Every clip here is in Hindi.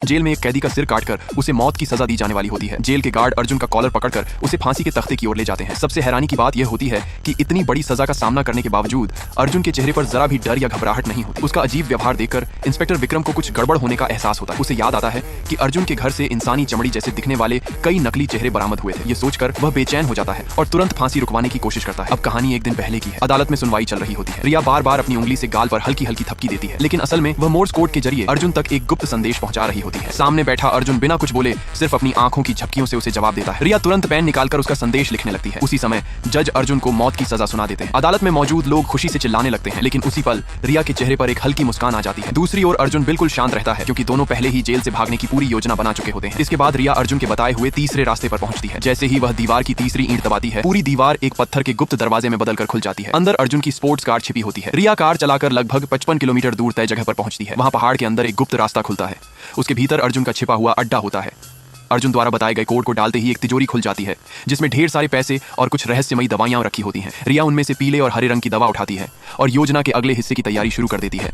जेल में एक कैदी का सिर काटकर उसे मौत की सजा दी जाने वाली होती है। जेल के गार्ड अर्जुन का कॉलर पकड़कर उसे फांसी के तख्ते की ओर ले जाते हैं। सबसे हैरानी की बात यह होती है कि इतनी बड़ी सजा का सामना करने के बावजूद अर्जुन के चेहरे पर जरा भी डर या घबराहट नहीं होती। उसका अजीब व्यवहार देखकर इंस्पेक्टर विक्रम को कुछ गड़बड़ होने का एहसास होता है। उसे याद आता है कि अर्जुन के घर से इंसानी चमड़ी जैसे दिखने वाले कई नकली चेहरे बरामद हुए थे। ये सोचकर वह बेचैन हो जाता है और तुरंत फांसी रुकवाने की कोशिश करता है। अब कहानी एक दिन पहले की है। अदालत में सुनवाई चल रही होती है। रिया बार बार अपनी उंगली से गाल पर हल्की हल्की थपकी देती है, लेकिन असल में वह मोर्स कोड के जरिए अर्जुन तक एक गुप्त संदेश पहुंचा रही होती है। सामने बैठा अर्जुन बिना कुछ बोले सिर्फ अपनी आंखों की झपकियों से उसे जवाब देता है। रिया तुरंत पेन निकालकर उसका संदेश लिखने लगती है। उसी समय जज अर्जुन को मौत की सजा सुना देते हैं। अदालत में मौजूद लोग खुशी से चिल्लाने लगते हैं, लेकिन उसी पल रिया के चेहरे पर एक हल्की मुस्कान आ जाती है। दूसरी ओर अर्जुन बिल्कुल शांत रहता है, क्योंकि दोनों पहले ही जेल से भागने की पूरी योजना बना चुके होते हैं। इसके बाद रिया अर्जुन के बताए हुए तीसरे रास्ते पर पहुंचती है। जैसे ही वह दीवार की तीसरी ईंट दबाती है, पूरी दीवार एक पत्थर के गुप्त दरवाजे में बदलकर खुल जाती है। अंदर अर्जुन की स्पोर्ट्स कार छिपी होती है। रिया कार चलाकर लगभग 55 किलोमीटर दूर तय जगह पर पहुंचती है। वहां पहाड़ के अंदर एक गुप्त रास्ता खुलता है। उसके भीतर अर्जुन का छिपा हुआ अड्डा होता है। अर्जुन द्वारा बताए गए कोड को डालते ही एक तिजोरी खुल जाती है, जिसमें ढेर सारे पैसे और कुछ रहस्यमयी दवाइयां रखी होती हैं। रिया उनमें से पीले और हरे रंग की दवा उठाती है और योजना के अगले हिस्से की तैयारी शुरू कर देती है।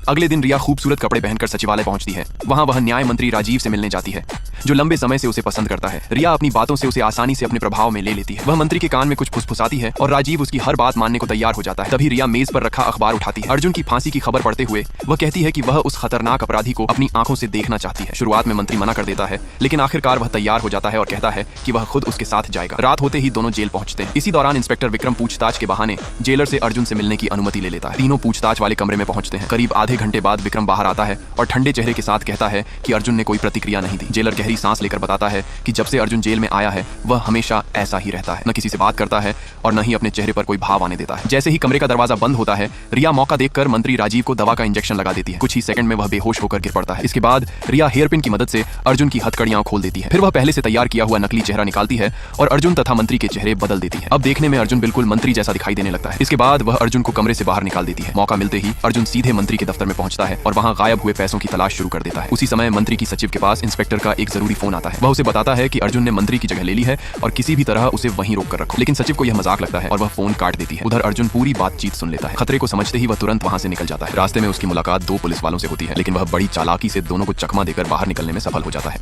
अगले दिन रिया खूबसूरत कपड़े पहनकर सचिवालय पहुंचती है। वहां वह न्याय मंत्री राजीव से मिलने जाती है, जो लंबे समय से उसे पसंद करता है। रिया अपनी बातों से उसे आसानी से अपने प्रभाव में ले लेती है। वह मंत्री के कान में कुछ फुसफुसाती है और राजीव उसकी हर बात मानने को तैयार हो जाता है। तभी रिया मेज पर रखा अखबार उठाती है। अर्जुन की फांसी की खबर पढ़ते हुए वह कहती है कि वह उस खतरनाक अपराधी को अपनी आंखों से देखना चाहती है। शुरुआत में मंत्री मना कर देता है, लेकिन आखिरकार वह तैयार हो जाता है और कहता है कि वह खुद उसके साथ जाएगा। रात होते ही दोनों जेल पहुंचते हैं। इसी दौरान इंस्पेक्टर विक्रम पूछताछ के बहाने जेलर से अर्जुन से मिलने की अनुमति ले लेता है। तीनों पूछताछ वाले कमरे में पहुंचते हैं। करीब आधे घंटे बाद विक्रम बाहर आता है और ठंडे चेहरे के साथ कहता है कि अर्जुन ने कोई प्रतिक्रिया नहीं दी। जेलर गहरी सांस लेकर बताता है कि जब से अर्जुन जेल में आया है वह हमेशा ऐसा ही रहता है, न किसी से बात करता है और न ही अपने चेहरे पर कोई भाव आने देता है। जैसे ही कमरे का दरवाजा बंद होता है, रिया मौका देखकर मंत्री राजीव को दवा का इंजेक्शन लगा देती है। कुछ ही सेकंड में वह बेहोश होकर गिर पड़ता है। इसके बाद रिया हेयरपिन की मदद से अर्जुन की हथकड़ियां खोल देती है। फिर वह पहले से तैयार किया हुआ नकली चेहरा निकालती है और अर्जुन तथा मंत्री के चेहरे बदल देती है। अब देखने में अर्जुन बिल्कुल मंत्री जैसा दिखाई देने लगता है। इसके बाद वह अर्जुन को कमरे से बाहर निकाल देती है। मौका मिलते ही अर्जुन सीधे मंत्री के दफ्तर में पहुंचता है और वहां गायब हुए पैसों की तलाश शुरू कर देता है। उसी समय मंत्री की सचिव के पास इंस्पेक्टर का एक जरूरी फोन आता है। वह उसे बताता है कि अर्जुन ने मंत्री की जगह ले ली है और किसी भी तरह उसे वहीं रोक कर रखो। लेकिन सचिव को यह मजाक लगता है और वह फोन काट देती है। उधर अर्जुन पूरी बातचीत सुन लेता है। खतरे को समझते ही वह तुरंत वहां से निकल जाता है। रास्ते में उसकी मुलाकात दो पुलिस वालों से होती है, लेकिन वह बड़ी चालाकी से दोनों को चकमा देकर बाहर निकलने में सफल हो जाता है।